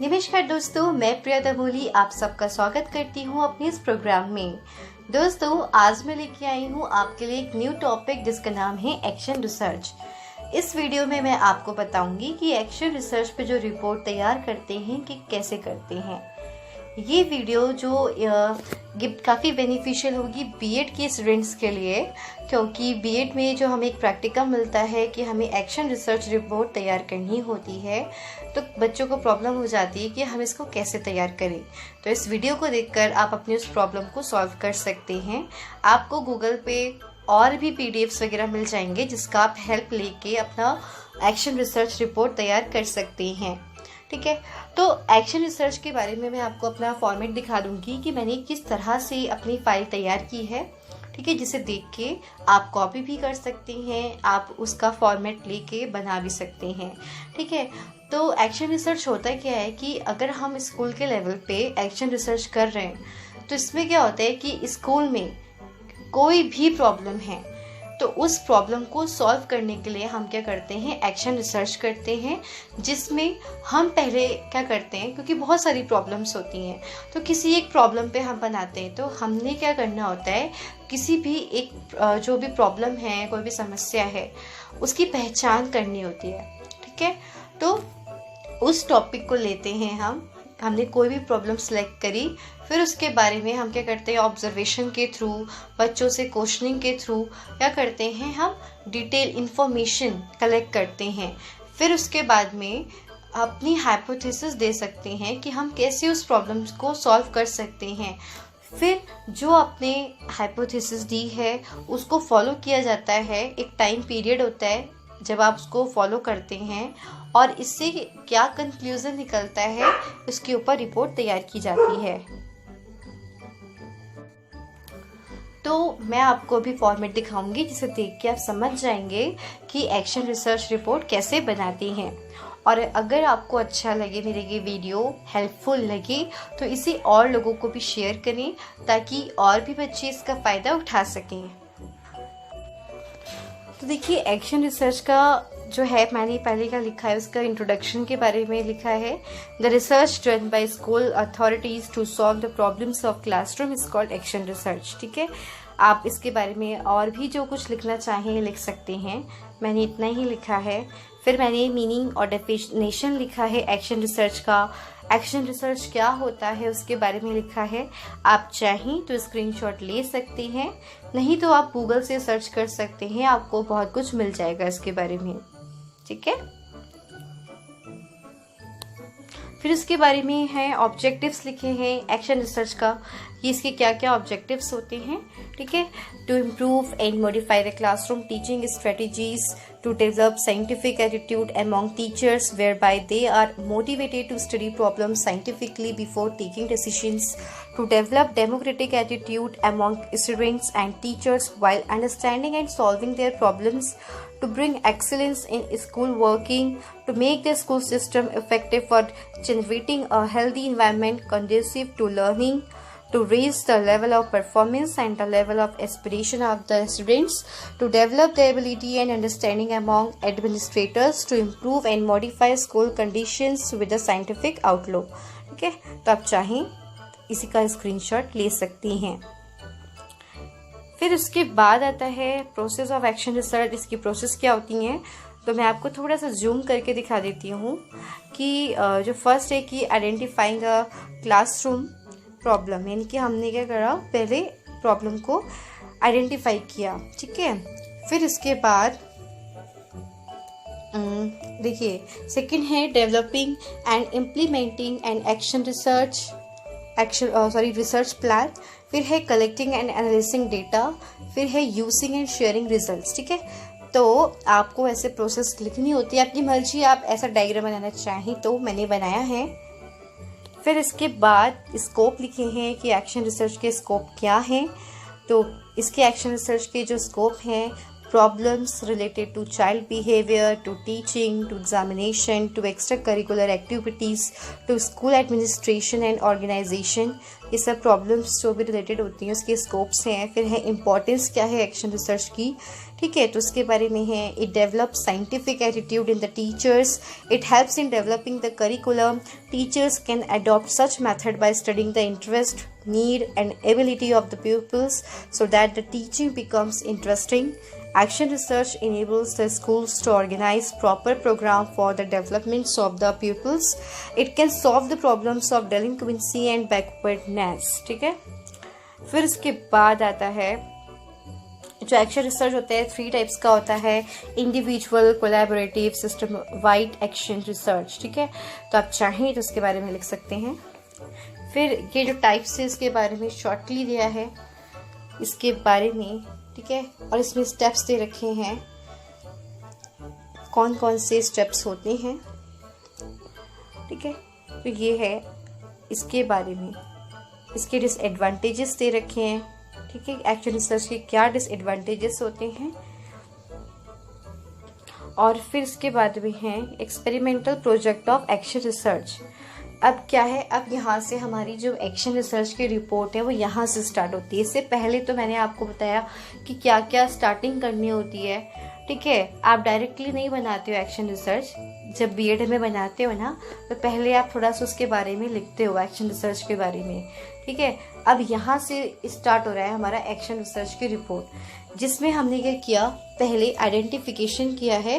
नमस्कार दोस्तों, मैं प्रिया दमोली आप सबका स्वागत करती हूँ अपने इस प्रोग्राम में। दोस्तों, आज मैं लेके आई हूँ आपके लिए एक न्यू टॉपिक जिसका नाम है एक्शन रिसर्च। इस वीडियो में मैं आपको बताऊंगी कि एक्शन रिसर्च पे जो रिपोर्ट तैयार करते हैं कि कैसे करते हैं। ये वीडियो जो काफ़ी बेनिफिशियल होगी बीएड के स्टूडेंट्स के लिए, क्योंकि बीएड में जो हमें एक प्रैक्टिकम मिलता है कि हमें एक्शन रिसर्च रिपोर्ट तैयार करनी होती है, तो बच्चों को प्रॉब्लम हो जाती है कि हम इसको कैसे तैयार करें। तो इस वीडियो को देखकर आप अपनी उस प्रॉब्लम को सॉल्व कर सकते हैं। आपको गूगल पे और भी पीडीएफ्स वगैरह मिल जाएंगे जिसका आप हेल्प लेके अपना एक्शन रिसर्च रिपोर्ट तैयार कर सकते हैं। ठीक है, तो एक्शन रिसर्च के बारे में मैं आपको अपना फॉर्मेट दिखा दूंगी कि मैंने किस तरह से अपनी फाइल तैयार की है। ठीक है, जिसे देख के आप कॉपी भी कर सकते हैं, आप उसका फॉर्मेट लेके बना भी सकते हैं। ठीक है, तो एक्शन रिसर्च होता क्या है कि अगर हम स्कूल के लेवल पे एक्शन रिसर्च कर रहे हैं तो इसमें क्या होता है कि स्कूल में कोई भी प्रॉब्लम है तो उस प्रॉब्लम को सॉल्व करने के लिए हम क्या करते हैं, एक्शन रिसर्च करते हैं। जिसमें हम पहले क्या करते हैं, क्योंकि बहुत सारी प्रॉब्लम्स होती हैं तो किसी एक प्रॉब्लम पे हम बनाते हैं, तो हमने क्या करना होता है, किसी भी एक जो भी प्रॉब्लम है, कोई भी समस्या है, उसकी पहचान करनी होती है। ठीक है, तो उस टॉपिक को लेते हैं हमने कोई भी प्रॉब्लम सेलेक्ट करी, फिर उसके बारे में हम क्या करते हैं, ऑब्जर्वेशन के थ्रू, बच्चों से क्वेश्चनिंग के थ्रू क्या करते हैं, हम डिटेल इंफॉर्मेशन कलेक्ट करते हैं। फिर उसके बाद में अपनी हाइपोथेसिस दे सकते हैं कि हम कैसे उस प्रॉब्लम को सॉल्व कर सकते हैं। फिर जो आपने हाइपोथेसिस दी है उसको फॉलो किया जाता है। एक टाइम पीरियड होता है जब आप उसको फॉलो करते हैं और इससे क्या कंक्लूजन निकलता है उसके ऊपर रिपोर्ट तैयार की जाती है। तो मैं आपको अभी फॉर्मेट दिखाऊंगी जिसे देख के आप समझ जाएंगे कि एक्शन रिसर्च रिपोर्ट कैसे बनाती हैं। और अगर आपको अच्छा लगे, मेरे ये वीडियो हेल्पफुल लगे, तो इसे और लोगों को भी शेयर करें ताकि और भी बच्चे इसका फ़ायदा उठा सकें। तो देखिए, एक्शन रिसर्च का जो है मैंने पहले का लिखा है, उसका इंट्रोडक्शन के बारे में लिखा है। The research done by school authorities to solve the problems of classroom is called action research. ठीक है, आप इसके बारे में और भी जो कुछ लिखना चाहें लिख सकते हैं, मैंने इतना ही लिखा है। फिर मैंने मीनिंग और डेफिनेशन लिखा है एक्शन रिसर्च का। एक्शन रिसर्च क्या होता है उसके बारे में लिखा है। आप चाहें तो स्क्रीनशॉट ले सकते हैं, नहीं तो आप गूगल से सर्च कर सकते हैं, आपको बहुत कुछ मिल जाएगा इसके बारे में। ठीक है, फिर इसके बारे में है ऑब्जेक्टिव्स लिखे हैं एक्शन रिसर्च का, ये इसके क्या क्या ऑब्जेक्टिव्स होते हैं। ठीक है, to improve and modify the classroom teaching strategies, to develop scientific attitude among teachers whereby they are motivated to study problems scientifically before taking decisions, to develop democratic attitude among students and teachers while understanding and solving their problems, to bring excellence in school working, to make the school system effective for generating a healthy environment conducive to learning, to raise the level of performance and the level of aspiration of the students, to develop the ability and understanding among administrators, to improve and modify school conditions with a scientific outlook। ठीक है, तो आप चाहें इसी का screenshot ले सकती हैं। फिर उसके बाद आता है प्रोसेस ऑफ एक्शन रिसर्च। इसकी प्रोसेस क्या होती हैं, तो मैं आपको थोड़ा सा जूम करके दिखा देती हूँ कि जो फर्स्ट है कि आइडेंटिफाइंग अ क्लासरूम प्रॉब्लम, यानी कि हमने क्या करा, पहले प्रॉब्लम को आइडेंटिफाई किया। ठीक है, फिर इसके बाद देखिए सेकंड है developing and implementing and research plan. फिर है कलेक्टिंग एंड एनालिसिंग डेटा। फिर है यूजिंग एंड शेयरिंग रिजल्ट्स। ठीक है, तो आपको ऐसे प्रोसेस लिखनी होती है, अपनी मर्जी, आप ऐसा डायग्राम बनाना चाहें तो मैंने बनाया है। फिर इसके बाद स्कोप लिखे हैं कि एक्शन रिसर्च के स्कोप क्या हैं। तो इसके एक्शन रिसर्च के जो स्कोप हैं, problems related to child behaviour, to teaching, to examination, to extra curricular activities, to school administration and organisation, ये सब प्रॉब्लम्स जो भी रिलेटेड होती हैं उसके स्कोप्स हैं। फिर है इम्पोर्टेंस क्या है एक्शन रिसर्च की, ठीक है, तो उसके बारे में है। It develop scientific attitude in the teachers, it helps in developing the curriculum, teachers can adopt such method by studying the interest, need and ability of the pupils so that the teaching becomes interesting. Action research enables the schools to organize proper program for the developments of the pupils. It can solve the problems of delinquency and backwardness, ठीक है। फिर इसके बाद आता है जो action research होता है 3 टाइप्स का होता है, individual, collaborative, system wide action research, ठीक है। तो आप चाहें तो उसके बारे में लिख सकते हैं। फिर ये जो टाइप्स है इसके बारे में शॉर्टली दिया है इसके बारे में, ठीक है, और इसमें स्टेप्स दे रखे हैं कौन कौन से स्टेप्स होते हैं, ठीक है। तो ये है इसके बारे में, इसके डिसएडवांटेजेस दे रखे हैं, ठीक है, एक्शन रिसर्च के क्या डिसएडवांटेजेस होते हैं। और फिर इसके बाद में है experimental project of action research. अब क्या है, अब यहाँ से हमारी जो एक्शन रिसर्च की रिपोर्ट है वो यहाँ से स्टार्ट होती है। इससे पहले तो मैंने आपको बताया कि क्या क्या स्टार्टिंग करनी होती है, ठीक है। आप डायरेक्टली नहीं बनाते हो एक्शन रिसर्च, जब बीएड में बनाते हो ना तो पहले आप थोड़ा सा उसके बारे में लिखते हो एक्शन रिसर्च के बारे में, ठीक है। अब यहाँ से स्टार्ट हो रहा है हमारा एक्शन रिसर्च की रिपोर्ट, जिसमें हमने क्या किया, पहले आइडेंटिफिकेशन किया है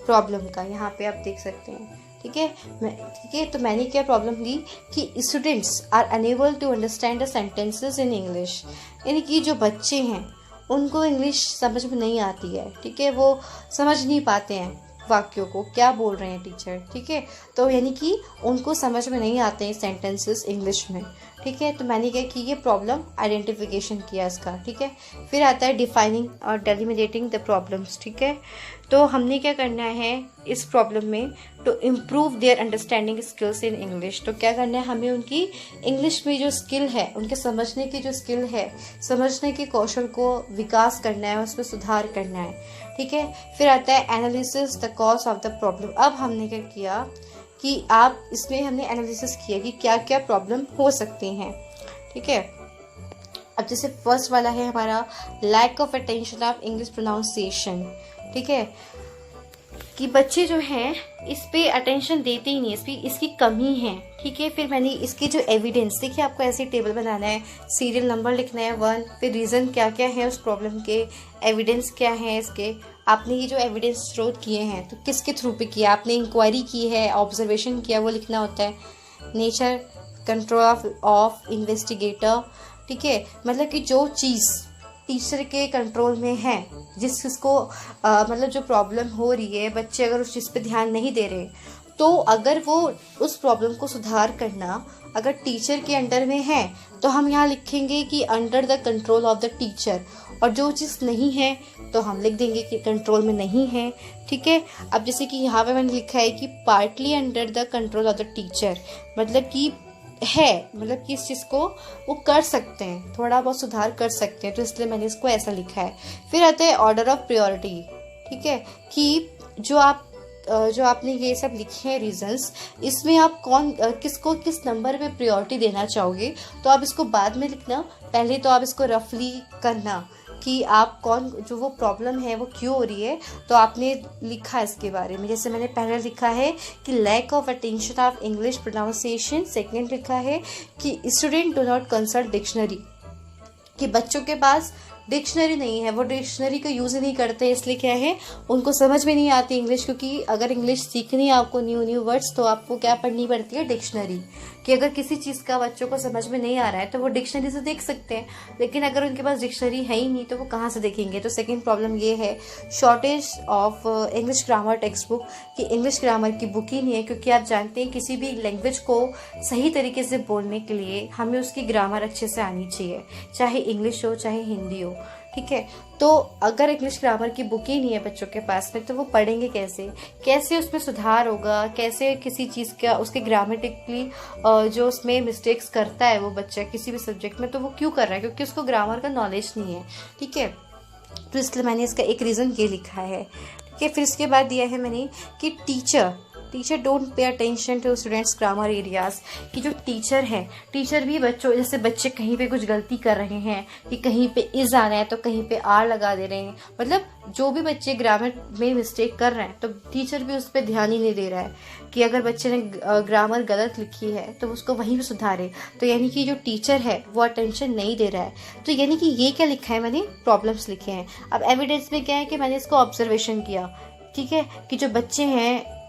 प्रॉब्लम का, यहाँ पे आप देख सकते हैं, ठीक है। ठीक है, तो मैंने क्या प्रॉब्लम दी कि students are unable to understand the sentences in English, यानी कि जो बच्चे हैं उनको इंग्लिश समझ में नहीं आती है, ठीक है, वो समझ नहीं पाते हैं वाक्यों को, क्या बोल रहे हैं टीचर, ठीक है। तो यानी कि उनको समझ में नहीं आते हैं सेंटेंसेस इंग्लिश में, ठीक है। तो मैंने क्या कि ये प्रॉब्लम आइडेंटिफिकेशन किया इसका, ठीक है। फिर आता है डिफाइनिंग और डेलिमिनेटिंग द प्रॉब्लम्स, ठीक है। तो हमने क्या करना है इस प्रॉब्लम में, to improve their understanding skills in English. तो क्या करना है, हमें उनकी इंग्लिश में जो स्किल है, उनके समझने की जो स्किल है, समझने के कौशल को विकास करना है, उसमें सुधार करना है, ठीक है। फिर आता है analysis the cause of the problem. अब हमने क्या किया कि आप इसमें हमने एनालिसिस किया कि क्या क्या प्रॉब्लम हो सकती हैं, ठीक है। अब जैसे फर्स्ट वाला है हमारा lack of attention of English pronunciation, ठीक है, कि बच्चे जो हैं इस पे अटेंशन देते ही नहीं, इसकी कमी है, ठीक है। फिर मैंने इसकी जो एविडेंस, देखिए आपको ऐसे टेबल बनाना है, सीरियल नंबर लिखना है 1, फिर रीज़न क्या क्या है उस प्रॉब्लम के, एविडेंस क्या है इसके, आपने ये जो एविडेंस स्रोत किए हैं तो किसके थ्रू पे किया, आपने इंक्वायरी की है, ऑब्जर्वेशन किया, वो लिखना होता है। नेचर कंट्रोल ऑफ इन्वेस्टिगेटर, ठीक है, मतलब कि जो चीज़ टीचर के कंट्रोल में है, जिस चीज़ को मतलब जो प्रॉब्लम हो रही है, बच्चे अगर उस चीज़ पे ध्यान नहीं दे रहे, तो अगर वो उस प्रॉब्लम को सुधार करना अगर टीचर के अंडर में है तो हम यहाँ लिखेंगे कि under the control of the teacher, और जो चीज़ नहीं है तो हम लिख देंगे कि कंट्रोल में नहीं है, ठीक है। अब जैसे कि यहाँ पे मैंने लिखा है कि partly under the control of the teacher, मतलब कि है, मतलब कि इस चीज़ को वो कर सकते हैं, थोड़ा बहुत सुधार कर सकते हैं, तो इसलिए मैंने इसको ऐसा लिखा है। फिर आता है ऑर्डर ऑफ प्रायोरिटी, ठीक है, कि जो आपने ये सब लिखे हैं रीजंस, इसमें आप किसको किस नंबर पे प्रायोरिटी देना चाहोगे, तो आप इसको बाद में लिखना, पहले तो आप इसको रफली करना कि आप जो वो प्रॉब्लम है वो क्यों हो रही है, तो आपने लिखा है इसके बारे में। जैसे मैंने पहले लिखा है कि lack of attention of English pronunciation, second लिखा है कि student do not consult dictionary, कि बच्चों के पास डिक्शनरी नहीं है, वो डिक्शनरी का यूज़ ही नहीं करते, इसलिए क्या है उनको समझ में नहीं आती इंग्लिश, क्योंकि अगर इंग्लिश सीखनी है आपको न्यू वर्ड्स, तो आपको क्या पढ़नी पड़ती है, डिक्शनरी। कि अगर किसी चीज़ का बच्चों को समझ में नहीं आ रहा है तो वो डिक्शनरी से देख सकते हैं, लेकिन अगर उनके पास डिक्शनरी है ही नहीं तो वो कहाँ से देखेंगे। तो सेकेंड प्रॉब्लम ये है shortage of English grammar text book, कि इंग्लिश ग्रामर की बुक ही नहीं है, क्योंकि आप जानते हैं किसी भी लैंग्वेज को सही तरीके से बोलने के लिए हमें उसकी ग्रामर अच्छे से आनी चाहिए, चाहे इंग्लिश हो चाहे हिंदी हो, ठीक है। तो अगर इंग्लिश ग्रामर की बुक ही नहीं है बच्चों के पास में, तो वो पढ़ेंगे कैसे उसमें सुधार होगा, कैसे किसी चीज़ का उसके ग्रामेटिकली जो उसमें मिस्टेक्स करता है वो बच्चा किसी भी सब्जेक्ट में, तो वो क्यों कर रहा है, क्योंकि उसको ग्रामर का नॉलेज नहीं है, ठीक है। तो इसलिए मैंने इसका एक रीज़न ये लिखा है, ठीक है। फिर इसके बाद दिया है मैंने कि teacher teacher don't pay attention to students grammar areas, कि जो टीचर है, टीचर भी बच्चों, जैसे बच्चे कहीं पे कुछ गलती कर रहे हैं कि कहीं पे इज आना है तो कहीं पे आर लगा दे रहे हैं, मतलब जो भी बच्चे ग्रामर में मिस्टेक कर रहे हैं तो टीचर भी उस पर ध्यान ही नहीं दे रहा है कि अगर बच्चे ने ग्रामर गलत लिखी है तो उसको वहीं पे सुधारे। तो यानी कि जो टीचर है वो अटेंशन नहीं दे रहा है। तो यानी कि ये क्या लिखा है, मैंने प्रॉब्लम्स लिखे हैं। अब एविडेंस में क्या है कि मैंने इसको ऑब्जर्वेशन किया, ठीक है, कि जो बच्चे हैं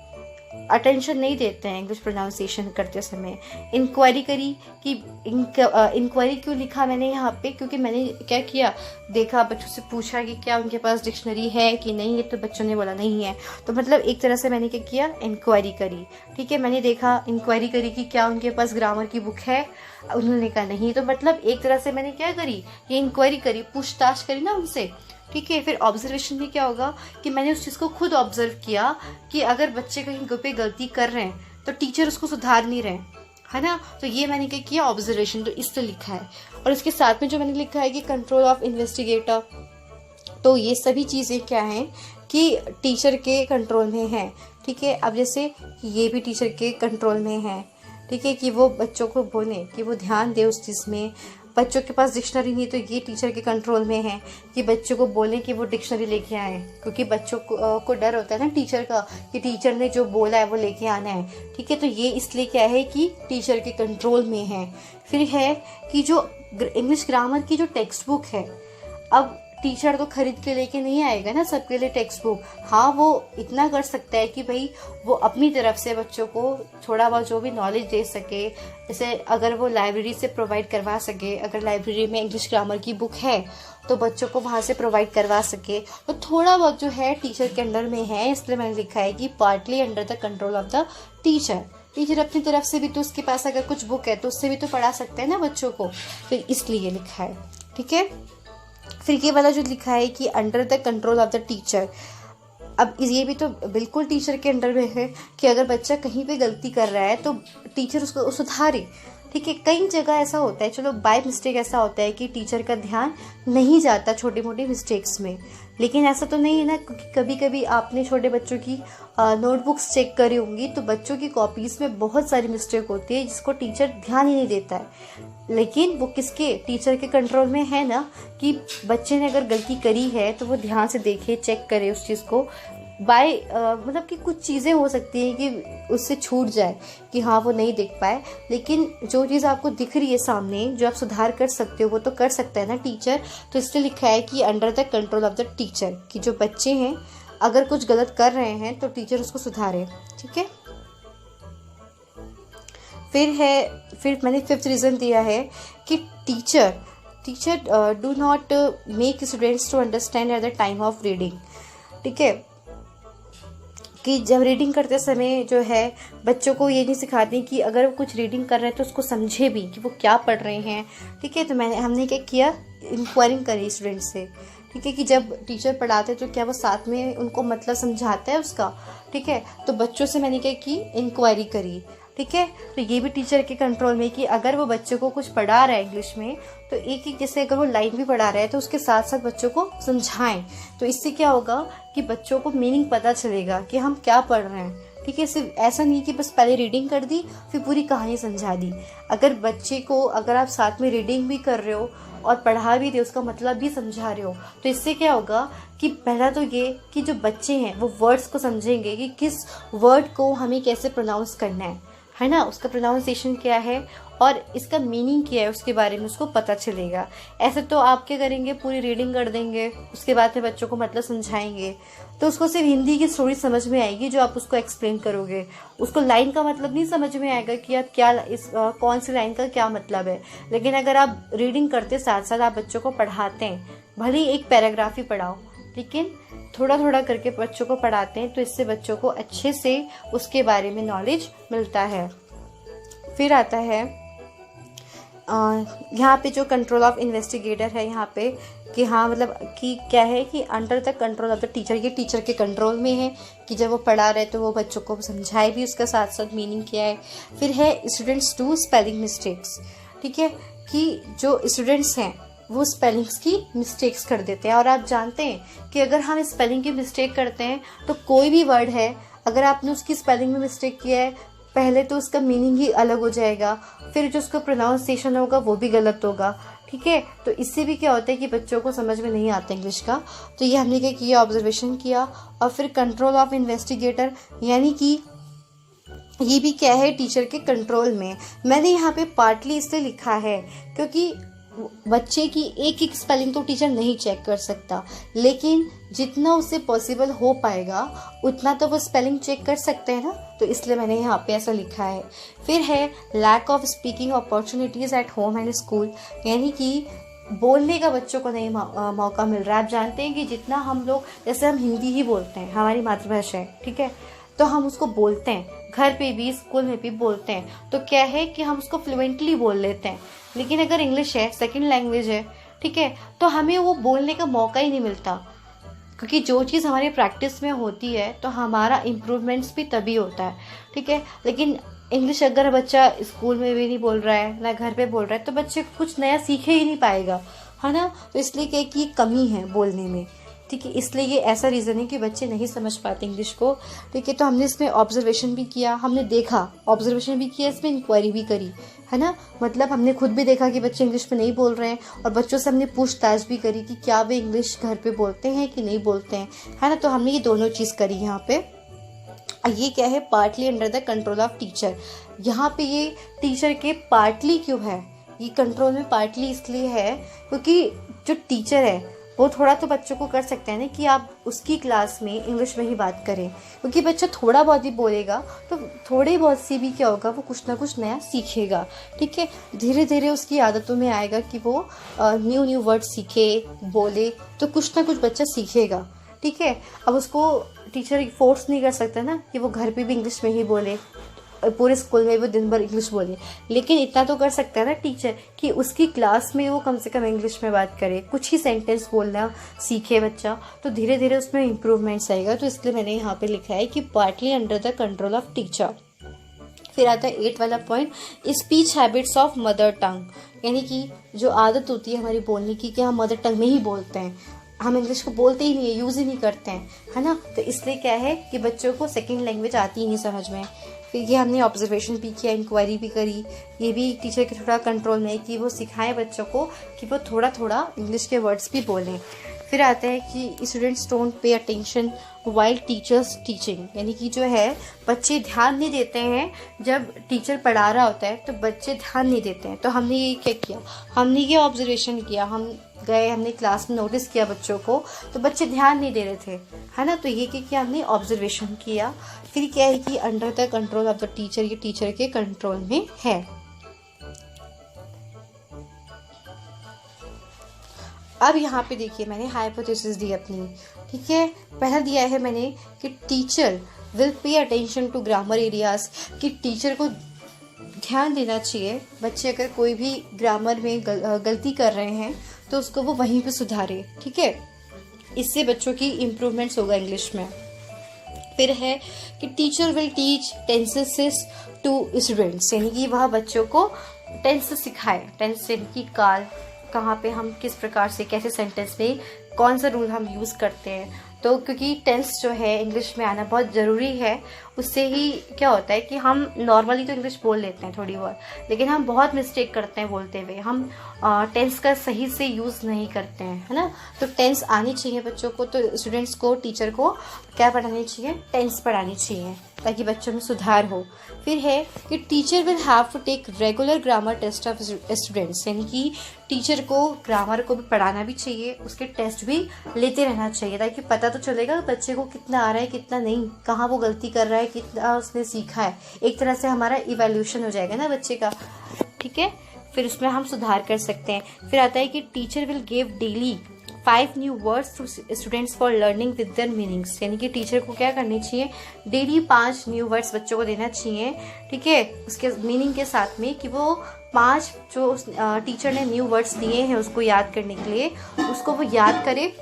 अटेंशन नहीं देते हैं इंग्लिश प्रोनाउंसिएशन करते समय। इंक्वायरी करी कि इंक्वायरी क्यों लिखा मैंने यहाँ पे, क्योंकि मैंने क्या किया, देखा, बच्चों से पूछा कि क्या उनके पास डिक्शनरी है कि नहीं है, तो बच्चों ने बोला नहीं है। तो मतलब एक तरह से मैंने क्या किया, इंक्वायरी करी, ठीक है। मैंने देखा, इंक्वायरी करी कि क्या उनके पास ग्रामर की बुक है, उन्होंने कहा नहीं। तो मतलब एक तरह से मैंने क्या करी, ये इंक्वायरी करी, पूछताछ करी ना उनसे, ठीक है। फिर ऑब्जर्वेशन में क्या होगा कि मैंने उस चीज़ को खुद ऑब्जर्व किया कि अगर बच्चे कहीं पे गलती कर रहे हैं तो टीचर उसको सुधार नहीं रहे, है ना। तो ये मैंने क्या किया, ऑब्जर्वेशन, तो इससे लिखा है। और इसके साथ में जो मैंने लिखा है कि कंट्रोल ऑफ इन्वेस्टिगेटर, तो ये सभी चीज़ें क्या हैं कि टीचर के कंट्रोल में हैं, ठीक है। अब जैसे ये भी टीचर के कंट्रोल में है, ठीक है, कि वो बच्चों को बोले कि वो ध्यान दे उस चीज़ में। बच्चों के पास डिक्शनरी नहीं तो ये टीचर के कंट्रोल में है कि बच्चों को बोलें कि वो डिक्शनरी लेके आए, क्योंकि बच्चों को डर होता है ना टीचर का कि टीचर ने जो बोला है वो लेके आना है, ठीक है। तो ये इसलिए क्या है कि टीचर के कंट्रोल में है। फिर है कि जो इंग्लिश ग्रामर की जो टेक्स्ट बुक है, अब टीचर तो खरीद के लेके नहीं आएगा ना सबके लिए टेक्स्ट बुक। हाँ, वो इतना कर सकता है कि भाई वो अपनी तरफ से बच्चों को थोड़ा बहुत जो भी नॉलेज दे सके, जैसे अगर वो लाइब्रेरी से प्रोवाइड करवा सके, अगर लाइब्रेरी में इंग्लिश ग्रामर की बुक है तो बच्चों को वहाँ से प्रोवाइड करवा सके, तो थोड़ा बहुत जो है टीचर के अंडर में है। इसलिए मैंने लिखा है कि partly under the control of the teacher. Teacher अपनी तरफ से भी तो उसके पास अगर कुछ बुक है तो उससे भी तो पढ़ा सकते हैं ना बच्चों को, तो इसलिए लिखा है, ठीक है। फिर ये वाला जो लिखा है कि under the control of the teacher, अब ये भी तो बिल्कुल टीचर के अंडर में है कि अगर बच्चा कहीं पे गलती कर रहा है तो टीचर उसको सुधारे, ठीक है। कई जगह ऐसा होता है, चलो बाय मिस्टेक ऐसा होता है कि टीचर का ध्यान नहीं जाता छोटी मोटी मिस्टेक्स में, लेकिन ऐसा तो नहीं है ना, क्योंकि कभी कभी आपने छोटे बच्चों की नोटबुक्स चेक करी होंगी तो बच्चों की कॉपीज़ में बहुत सारी मिस्टेक होती है जिसको टीचर ध्यान ही नहीं देता है। लेकिन वो किसके, टीचर के कंट्रोल में है ना, कि बच्चे ने अगर गलती करी है तो वो ध्यान से देखे, चेक करे उस चीज़ को। मतलब कि कुछ चीज़ें हो सकती हैं कि उससे छूट जाए कि हाँ वो नहीं देख पाए, लेकिन जो चीज़ आपको दिख रही है सामने जो आप सुधार कर सकते हो वो तो कर सकता है ना टीचर। तो इसलिए लिखा है कि under the control of the teacher, कि जो बच्चे हैं अगर कुछ गलत कर रहे हैं तो टीचर उसको सुधारे, ठीक है। फिर मैंने फिफ्थ रीज़न दिया है कि teacher do not make students to understand at the time of reading, ठीक है, कि जब रीडिंग करते समय जो है बच्चों को ये नहीं सिखाती कि अगर वो कुछ रीडिंग कर रहे हैं तो उसको समझे भी कि वो क्या पढ़ रहे हैं, ठीक है। तो हमने क्या किया, इंक्वायरिंग करी स्टूडेंट से, ठीक है, कि जब टीचर पढ़ाते तो क्या वो साथ में उनको मतलब समझाता है उसका, ठीक है। तो बच्चों से मैंने क्या की, इंक्वायरी करी, ठीक है। तो ये भी टीचर के कंट्रोल में कि अगर वो बच्चों को कुछ पढ़ा रहा है इंग्लिश में तो एक एक जैसे अगर वो लाइन भी पढ़ा रहा है तो उसके साथ साथ बच्चों को समझाएं। तो इससे क्या होगा कि बच्चों को मीनिंग पता चलेगा कि हम क्या पढ़ रहे हैं, ठीक है। सिर्फ ऐसा नहीं कि बस पहले रीडिंग कर दी फिर पूरी कहानी समझा दी। अगर बच्चे को अगर आप साथ में रीडिंग भी कर रहे हो और पढ़ा भी रहे हो, उसका मतलब भी समझा रहे हो, तो इससे क्या होगा कि पहला तो ये कि जो बच्चे हैं वो वर्ड्स को समझेंगे कि किस वर्ड को हमें कैसे प्रोनाउंस करना है ना, उसका प्रोनाउंसिएशन क्या है और इसका मीनिंग क्या है उसके बारे में उसको पता चलेगा। ऐसे तो आप क्या करेंगे, पूरी रीडिंग कर देंगे, उसके बाद में बच्चों को मतलब समझाएंगे तो उसको सिर्फ हिंदी की स्टोरी समझ में आएगी जो आप उसको एक्सप्लेन करोगे, उसको लाइन का मतलब नहीं समझ में आएगा कि आप क्या कौन सी लाइन का क्या मतलब है। लेकिन अगर आप रीडिंग करते साथ साथ आप बच्चों को पढ़ाते हैं, भले ही एक पैराग्राफ ही पढ़ाओ लेकिन थोड़ा थोड़ा करके बच्चों को पढ़ाते हैं तो इससे बच्चों को अच्छे से उसके बारे में नॉलेज मिलता है। फिर आता है यहाँ पे जो कंट्रोल ऑफ इन्वेस्टिगेटर है यहाँ पे कि हाँ मतलब कि क्या है कि under the control of the teacher, ये टीचर के कंट्रोल में है कि जब वो पढ़ा रहे तो वो बच्चों को समझाए भी, उसका साथ साथ मीनिंग क्या है। फिर है स्टूडेंट्स डू स्पेलिंग मिस्टेक्स, ठीक है, कि जो स्टूडेंट्स हैं वो स्पेलिंग्स की मिस्टेक्स कर देते हैं। और आप जानते हैं कि अगर हम स्पेलिंग की मिस्टेक करते हैं तो कोई भी वर्ड है अगर आपने उसकी स्पेलिंग में मिस्टेक किया है, पहले तो उसका मीनिंग ही अलग हो जाएगा, फिर जो उसका प्रोनाउंसिएशन होगा वो भी गलत होगा, ठीक है। तो इससे भी क्या होता है कि बच्चों को समझ में नहीं आता इंग्लिश का। तो ये हमने क्या किया, ऑब्जर्वेशन किया। और फिर कंट्रोल ऑफ इन्वेस्टिगेटर, यानी कि ये भी क्या है, टीचर के कंट्रोल में। मैंने यहाँ पे पार्टली इसलिए लिखा है क्योंकि बच्चे की एक एक स्पेलिंग तो टीचर नहीं चेक कर सकता, लेकिन जितना उससे पॉसिबल हो पाएगा उतना तो वो स्पेलिंग चेक कर सकते हैं ना, तो इसलिए मैंने यहाँ पे ऐसा लिखा है। फिर है lack of speaking opportunities at home and school, यानी कि बोलने का बच्चों को नहीं मौका मिल रहा है। आप जानते हैं कि जितना हम लोग, जैसे हम हिंदी ही बोलते हैं, हमारी मातृभाषा है, ठीक है, तो हम उसको बोलते हैं, घर पे भी स्कूल में भी बोलते हैं, तो क्या है कि हम उसको फ्लुएंटली बोल लेते हैं। लेकिन अगर इंग्लिश है, सेकंड लैंग्वेज है, ठीक है, तो हमें वो बोलने का मौका ही नहीं मिलता, क्योंकि जो चीज़ हमारी प्रैक्टिस में होती है तो हमारा इम्प्रूवमेंट्स भी तभी होता है, ठीक है। लेकिन इंग्लिश अगर बच्चा स्कूल में भी नहीं बोल रहा है ना घर पे बोल रहा है, तो बच्चे कुछ नया सीखे ही नहीं पाएगा, है ना। तो इसलिए क्या कि कमी है बोलने में, ठीक है, इसलिए ये ऐसा रीज़न है कि बच्चे नहीं समझ पाते इंग्लिश को, ठीक है। तो हमने इसमें ऑब्जर्वेशन भी किया, हमने देखा, ऑब्जर्वेशन भी किया, इसमें इंक्वायरी भी करी, है ना। मतलब हमने खुद भी देखा कि बच्चे इंग्लिश में नहीं बोल रहे हैं, और बच्चों से हमने पूछताछ भी करी कि क्या वे इंग्लिश घर पे बोलते हैं कि नहीं बोलते हैं, है ना। तो हमने ये दोनों चीज़ करी यहाँ पे। ये क्या है, partly under the control of teacher. यहाँ पे ये टीचर के पार्टली क्यों है, ये कंट्रोल में पार्टली इसलिए है क्योंकि जो टीचर है वो थोड़ा तो बच्चों को कर सकते हैं ना कि आप उसकी क्लास में इंग्लिश में ही बात करें, क्योंकि बच्चा थोड़ा बहुत ही बोलेगा तो थोड़ी बहुत सी भी क्या होगा, वो कुछ ना कुछ नया सीखेगा, ठीक है। धीरे धीरे उसकी आदतों में आएगा कि वो न्यू वर्ड सीखे, बोले, तो कुछ ना कुछ बच्चा सीखेगा, ठीक है। अब उसको टीचर फोर्स नहीं कर सकता ना कि वो घर पे भी इंग्लिश में ही बोले, पूरे स्कूल में वो दिन भर इंग्लिश बोले, लेकिन इतना तो कर सकता है ना टीचर कि उसकी क्लास में वो कम से कम इंग्लिश में बात करे, कुछ ही सेंटेंस बोलना सीखे बच्चा, तो धीरे धीरे उसमें इम्प्रूवमेंट्स आएगा। तो इसलिए मैंने यहाँ पे लिखा है कि partly under the control of teacher. फिर आता है 8 वाला point, speech habits of mother tongue, यानी कि जो आदत होती है हमारी बोलने की कि हम मदर टंग में ही बोलते हैं, हम इंग्लिश को बोलते ही नहीं है, यूज़ ही नहीं करते हैं, है ना। तो इसलिए क्या है कि बच्चों को सेकंड लैंग्वेज आती ही नहीं समझ में। फिर ये हमने ऑब्जर्वेशन भी किया, इंक्वायरी भी करी, ये भी टीचर के थोड़ा कंट्रोल में है कि वो सिखाएं बच्चों को कि वो थोड़ा थोड़ा इंग्लिश के वर्ड्स भी बोलें। फिर आता है कि students don't pay attention while teachers teaching, यानी कि जो है बच्चे ध्यान नहीं देते हैं, जब टीचर पढ़ा रहा होता है तो बच्चे ध्यान नहीं देते हैं। तो हमने ये क्या किया, हमने ये ऑब्जर्वेशन किया, हम गए, हमने क्लास में नोटिस किया बच्चों को, तो बच्चे ध्यान नहीं दे रहे थे, है ना। तो ये क्या हमने ऑब्जर्वेशन किया। फिर क्या है कि under the control of the teacher, ये टीचर के कंट्रोल में है। अब यहाँ पे देखिए मैंने हाइपोथेसिस दी अपनी, ठीक है। पहला दिया है मैंने कि teacher will pay attention to grammar areas, कि टीचर को ध्यान देना चाहिए, बच्चे अगर कोई भी ग्रामर में गलती कर रहे हैं तो उसको वो वहीं पे सुधारे, ठीक है। इससे बच्चों की इम्प्रूवमेंट्स होगा इंग्लिश में। फिर है कि teacher will teach tenses to students, यानी कि वह बच्चों को टेंस सिखाए, टेंस यानी कि काल, कहाँ पे हम किस प्रकार से कैसे सेंटेंस में कौन सा रूल हम यूज़ करते हैं। तो क्योंकि टेंस जो है इंग्लिश में आना बहुत ज़रूरी है, उससे ही क्या होता है कि हम नॉर्मली तो इंग्लिश बोल लेते हैं थोड़ी बहुत, लेकिन हम बहुत मिस्टेक करते हैं बोलते हुए, हम टेंस का सही से यूज़ नहीं करते हैं, है ना। तो टेंस आनी चाहिए बच्चों को, तो स्टूडेंट्स को, टीचर को क्या पढ़ानी चाहिए, टेंस पढ़ानी चाहिए, ताकि बच्चों में सुधार हो। फिर है कि teacher will have to take regular grammar test of students, यानी कि टीचर को ग्रामर को भी पढ़ाना भी चाहिए, उसके टेस्ट भी लेते रहना चाहिए, ताकि पता तो चलेगा बच्चे को कितना आ रहा है कितना नहीं, कहाँ वो गलती कर रहा है, कितना उसने सीखा है। एक तरह से हमारा इवैल्यूएशन हो जाएगा ना बच्चे का, ठीक है। फिर उसमें हम सुधार कर सकते हैं। फिर आता है कि teacher will give daily 5 new words to students for learning with their meanings, यानी कि टीचर को क्या करनी चाहिए, डेली 5 न्यू वर्ड्स बच्चों को देना चाहिए, ठीक है, उसके मीनिंग के साथ में, कि वो 5 जो टीचर ने न्यू वर्ड्स दिए हैं उसको याद करने के लिए, उसको वो याद करे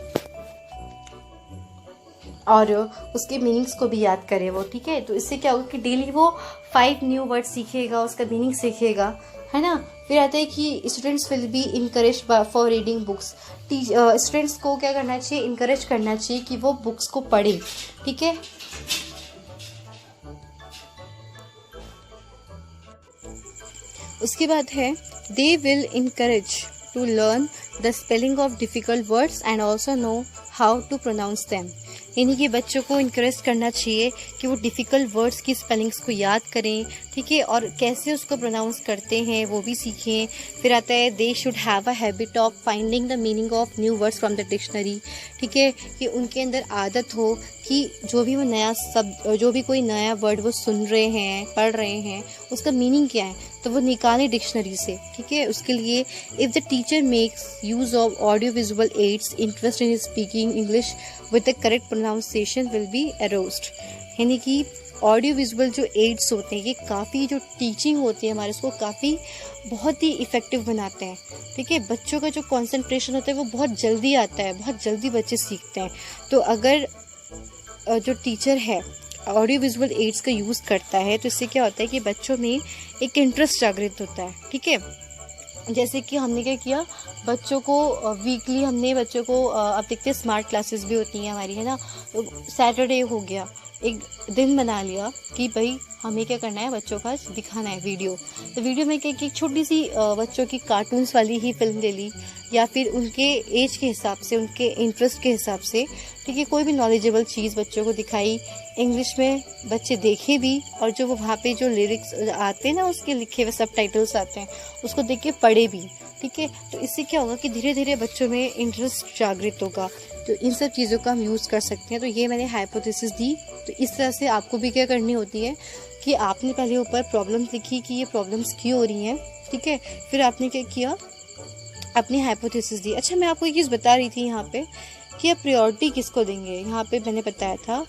और उसके मीनिंग्स को भी याद करे वो, ठीक है। तो इससे क्या होगा कि डेली वो 5 न्यू वर्ड सीखेगा, उसका मीनिंग सीखेगा, है ना। फिर आता है कि students will be encourage for reading books, students को क्या करना चाहिए, इनकरेज करना चाहिए कि वो बुक्स को पढ़े, ठीक है। उसके बाद है they will encourage to learn the spelling of difficult words and also know how to pronounce them. यानी कि बच्चों को इनकरेज करना चाहिए कि वो डिफ़िकल्ट वर्ड्स की स्पेलिंग्स को याद करें, ठीक है, और कैसे उसको प्रोनाउंस करते हैं वो भी सीखें। फिर आता है they should have a habit of finding the meaning of new words from the dictionary, ठीक है, कि उनके अंदर आदत हो कि जो भी वो नया जो भी कोई नया वर्ड वो सुन रहे हैं, पढ़ रहे हैं, उसका मीनिंग क्या है तो वो निकालें डिक्शनरी से, ठीक है। उसके लिए if the teacher makes use of audio visual aids interest in speaking English with the correct pronunciation will be aroused. यानी कि ऑडियो विजुअल जो एड्स होते हैं ये काफ़ी जो टीचिंग होती है हमारे उसको काफ़ी बहुत ही इफ़ेक्टिव बनाते हैं, ठीक है। बच्चों का जो कंसंट्रेशन होता है वो बहुत जल्दी आता है, बहुत जल्दी बच्चे सीखते हैं। तो अगर जो टीचर है ऑडियो विजुअल एड्स का यूज़ करता है तो इससे क्या होता है कि बच्चों में एक इंटरेस्ट जागृत होता है, ठीक है। जैसे कि हमने क्या किया, बच्चों को वीकली हमने बच्चों को अब देखते हैं स्मार्ट क्लासेस भी होती हैं हमारी, है ना। तो सैटरडे हो गया, एक दिन बना लिया कि भाई हमें क्या करना है, बच्चों का दिखाना है वीडियो। तो वीडियो में क्या कि छोटी सी बच्चों की कार्टून्स वाली ही फिल्म ले ली या फिर उनके एज के हिसाब से, उनके इंटरेस्ट के हिसाब से, ठीक है, कोई भी नॉलेजेबल चीज़ बच्चों को दिखाई, इंग्लिश में बच्चे देखे भी और जो वो वहाँ पे जो लिरिक्स आते हैं ना उसके लिखे हुए सबटाइटल्स आते हैं उसको देख के पढ़े भी, ठीक है। तो इससे क्या होगा कि धीरे धीरे बच्चों में इंटरेस्ट जागृत होगा। तो इन सब चीज़ों का हम यूज़ कर सकते हैं। तो ये मैंने हाइपोथेसिस दी। तो इस तरह से आपको भी क्या करनी होती है कि आपने पहले ऊपर प्रॉब्लम्स लिखी कि ये प्रॉब्लम्स क्यों हो रही हैं, ठीक है। फिर आपने क्या किया, अपनी हाइपोथेसिस दी। अच्छा, मैं आपको एक चीज़ बता रही थी यहाँ पे कि आप प्रायोरिटी किसको देंगे। यहाँ पे मैंने बताया था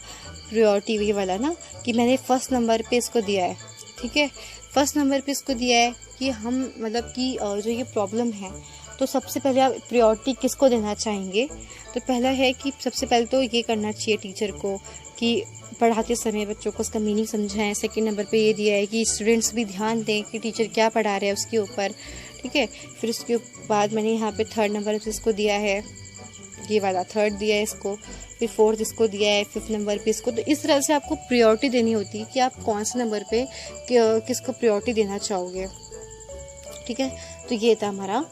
प्रायोरिटी ये वाला ना कि मैंने फर्स्ट नंबर पे इसको दिया है, ठीक है। फर्स्ट नंबर पे इसको दिया है कि हम मतलब कि जो ये प्रॉब्लम है तो सबसे पहले आप प्रायोरिटी किसको देना चाहेंगे। तो पहला है कि सबसे पहले तो ये करना चाहिए टीचर को कि पढ़ाते समय बच्चों को उसका मीनिंग समझाएं। सेकंड नंबर पे ये दिया है कि स्टूडेंट्स भी ध्यान दें कि टीचर क्या पढ़ा रहे हैं उसके ऊपर, ठीक है। फिर उसके बाद मैंने यहाँ पे थर्ड नंबर पे इसको दिया है, ये वाला थर्ड दिया है इसको, फिर फोर्थ इसको दिया है, फिफ्थ नंबर पे इसको। तो इस तरह से आपको प्रायोरिटी देनी होती है कि आप कौन से नंबर पे किसको प्रायोरिटी देना चाहोगे, ठीक है। तो ये था हमारा।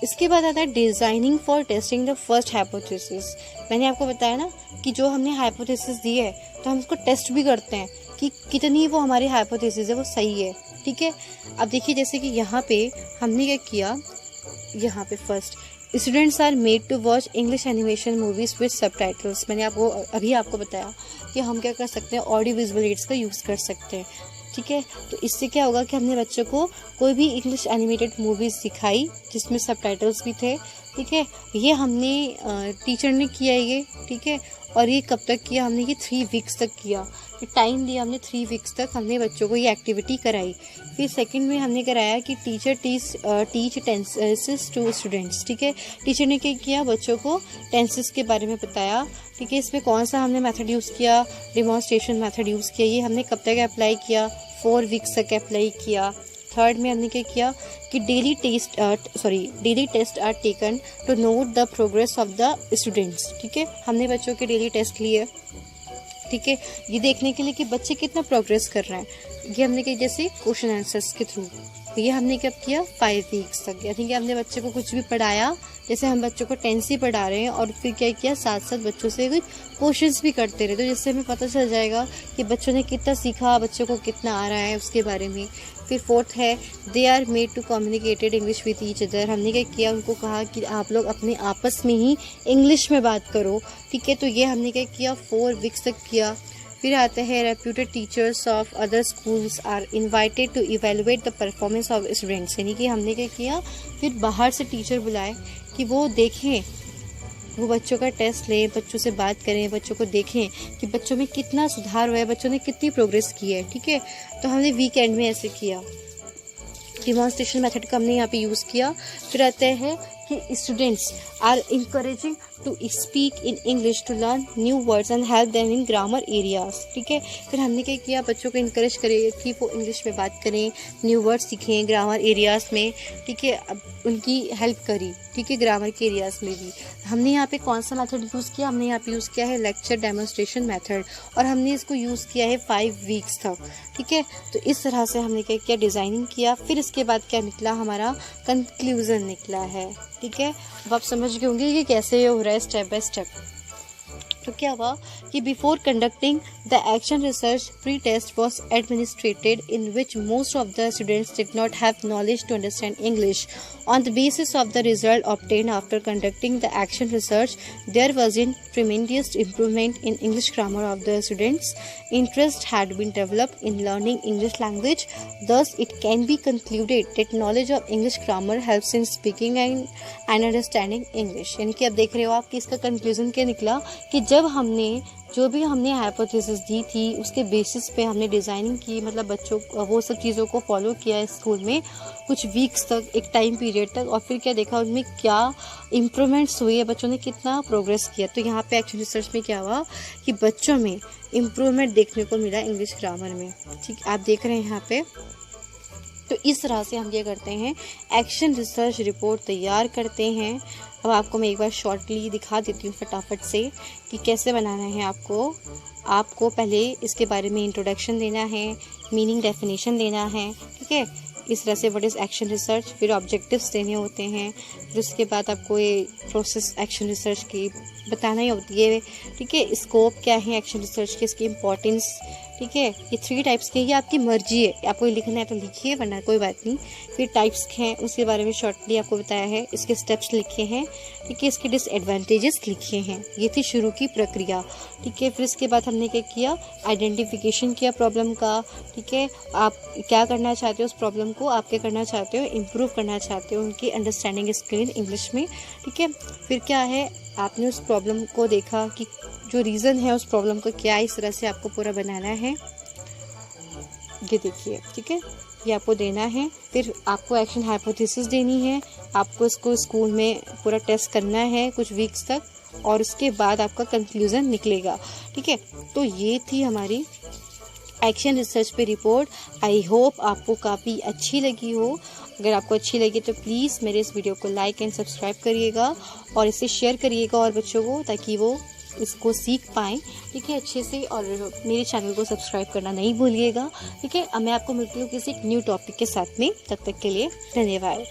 इसके बाद आता है designing for testing the first hypothesis. मैंने आपको बताया ना कि जो हमने हाइपोथेसिस दी है तो हम उसको टेस्ट भी करते हैं कि कितनी वो हमारी हाइपोथेसिस है वो सही है, ठीक है। अब देखिए जैसे कि यहाँ पे हमने क्या किया, यहाँ पे first students are made to watch English animation movies with subtitles. मैंने आपको बताया कि हम क्या कर सकते हैं, ऑडियो विजुअल एड्स का यूज़ कर सकते हैं, ठीक है। तो इससे क्या होगा कि हमने बच्चों को कोई भी इंग्लिश एनिमेटेड मूवीज़ दिखाई जिसमें सबटाइटल्स भी थे, ठीक है। ये हमने टीचर ने किया ये, ठीक है। और ये कब तक किया हमने, ये 3 वीक्स तक किया। टाइम दिया हमने 3 वीक्स तक हमने बच्चों को ये एक्टिविटी कराई। फिर सेकंड में हमने कराया कि teacher teach tenses to students, ठीक है। टीचर ने क्या किया, बच्चों को टेंसेस के बारे में बताया, ठीक है। इसमें कौन सा हमने मेथड यूज़ किया, डेमोन्स्ट्रेशन मेथड यूज़ किया। ये हमने कब तक अप्लाई किया, 4 वीक्स तक अप्लाई किया। थर्ड में हमने क्या किया कि daily test are taken to note the progress of the students, ठीक है। हमने बच्चों के डेली टेस्ट लिए, ठीक है, ये देखने के लिए कि बच्चे कितना प्रोग्रेस कर रहे हैं। ये हमने किया जैसे क्वेश्चन आंसर्स के थ्रू। तो ये हमने कब किया, 5 वीक्स तक। यानी कि हमने बच्चे को कुछ भी पढ़ाया, जैसे हम बच्चों को टेंस ही पढ़ा रहे हैं और फिर क्या किया, साथ साथ बच्चों से कुछ क्वेश्चंस भी करते रहे। तो जिससे हमें पता चल जाएगा कि बच्चों ने कितना सीखा, बच्चों को कितना आ रहा है उसके बारे में। फिर फोर्थ है they are made to communicated English with each other. हमने क्या किया, उनको कहा कि आप लोग अपने आपस में ही इंग्लिश में बात करो, ठीक है। तो ये हमने क्या किया, 4 वीक्स तक किया। फिर आता है reputed teachers of other schools are invited to evaluate the performance of students. यानी कि हमने क्या किया, फिर बाहर से टीचर बुलाए कि वो देखें, वो बच्चों का टेस्ट लें, बच्चों से बात करें, बच्चों को देखें कि बच्चों में कितना सुधार हुआ है, बच्चों ने कितनी प्रोग्रेस की है, ठीक है। तो हमने वीकेंड में ऐसे किया, डेमोन्स्ट्रेशन मेथड का हमने यहाँ पे यूज़ किया। फिर आता है कि students are encouraging to speak in English to learn new words and help them in grammar areas. ठीक है, फिर हमने क्या किया, बच्चों को इनकरेज करें कि वो इंग्लिश में बात करें, न्यू वर्ड सीखें ग्रामर एरियाज में। ठीक है, अब उनकी हेल्प करी। ठीक है, ग्रामर के एरियाज में भी हमने यहाँ पे कौन सा मेथड यूज़ किया, हमने यहाँ पे यूज़ किया है लेक्चर डेमोन्स्ट्रेशन मेथड, और हमने इसको यूज़ किया है 5 वीक्स तक। ठीक है, तो इस तरह से हमने क्या किया, डिज़ाइनिंग किया। फिर इसके बाद क्या निकला, हमारा कंक्लूजन निकला है। ठीक है, अब आप समझ गए होंगे कि कैसे ये हो रहा है स्टेप बाय स्टेप। तो क्या हुआ कि before conducting the action research pre test was administered in which most of the students did not have knowledge to understand English. On the basis of the result obtained after conducting the action research, there was a tremendous improvement in English grammar of the students. Interest had been developed in learning English language. Thus, it can be concluded that knowledge of English grammar helps in speaking and understanding English. यानी कि अब देख रहे हो आप कि इसका conclusion क्या निकला कि जब हमने जो भी हमने हाइपोथेसिस दी थी उसके बेसिस पे हमने डिज़ाइनिंग की, मतलब बच्चों वो सब चीज़ों को फॉलो किया स्कूल में कुछ वीक्स तक, एक टाइम पीरियड तक, और फिर क्या देखा उनमें क्या इम्प्रूवमेंट्स हुई है, बच्चों ने कितना प्रोग्रेस किया। तो यहाँ पे एक्शन रिसर्च में क्या हुआ कि बच्चों में इम्प्रूवमेंट देखने को मिला इंग्लिश ग्रामर में। ठीक, आप देख रहे हैं यहाँ पे। तो इस तरह से हम ये करते हैं, एक्शन रिसर्च रिपोर्ट तैयार करते हैं। अब आपको मैं एक बार शॉर्टली दिखा देती हूँ फटाफट से कि कैसे बनाना है। आपको पहले इसके बारे में इंट्रोडक्शन देना है, मीनिंग डेफिनेशन देना है। ठीक है, इस तरह से व्हाट इज़ एक्शन रिसर्च, फिर ऑब्जेक्टिव्स देने होते हैं, फिर उसके बाद आपको ये प्रोसेस एक्शन रिसर्च की बताना ही होती है। ठीक है, स्कोप क्या है एक्शन रिसर्च की, इसकी इम्पोर्टेंस। ठीक है, ये 3 टाइप्स के, ये आपकी मर्जी है, आपको लिखना है तो लिखिए, वरना कोई बात नहीं। फिर टाइप्स हैं उसके बारे में शॉर्टली आपको बताया है, इसके स्टेप्स लिखे हैं। ठीक है, इसके डिसएडवांटेजेस लिखे हैं। ये थी शुरू की प्रक्रिया। ठीक है, फिर इसके बाद हमने क्या किया, आइडेंटिफिकेशन किया प्रॉब्लम का। ठीक है, आप क्या करना चाहते हो उस प्रॉब्लम को, आप क्या करना चाहते हो, इम्प्रूव करना चाहते हो उनकी अंडरस्टैंडिंग स्किल इंग्लिश में। ठीक है, फिर क्या है, आपने उस प्रॉब्लम को देखा कि जो रीज़न है उस प्रॉब्लम का क्या है, इस तरह से आपको पूरा बनाना है। ये देखिए, ठीक है, ये आपको देना है। फिर आपको एक्शन हाइपोथेसिस देनी है, आपको इसको स्कूल में पूरा टेस्ट करना है कुछ वीक्स तक, और उसके बाद आपका कंक्लूजन निकलेगा। ठीक है, तो ये थी हमारी एक्शन रिसर्च पे रिपोर्ट। आई होप आपको काफ़ी अच्छी लगी हो। अगर आपको अच्छी लगी तो प्लीज़ मेरे इस वीडियो को लाइक एंड सब्सक्राइब करिएगा और इसे शेयर करिएगा और बच्चों को, ताकि वो इसको सीख पाएँ। ठीक है, अच्छे से, और मेरे चैनल को सब्सक्राइब करना नहीं भूलिएगा। ठीक है, अब मैं आपको मिलती हूँ किसी एक न्यू टॉपिक के साथ में, तब तक के लिए धन्यवाद।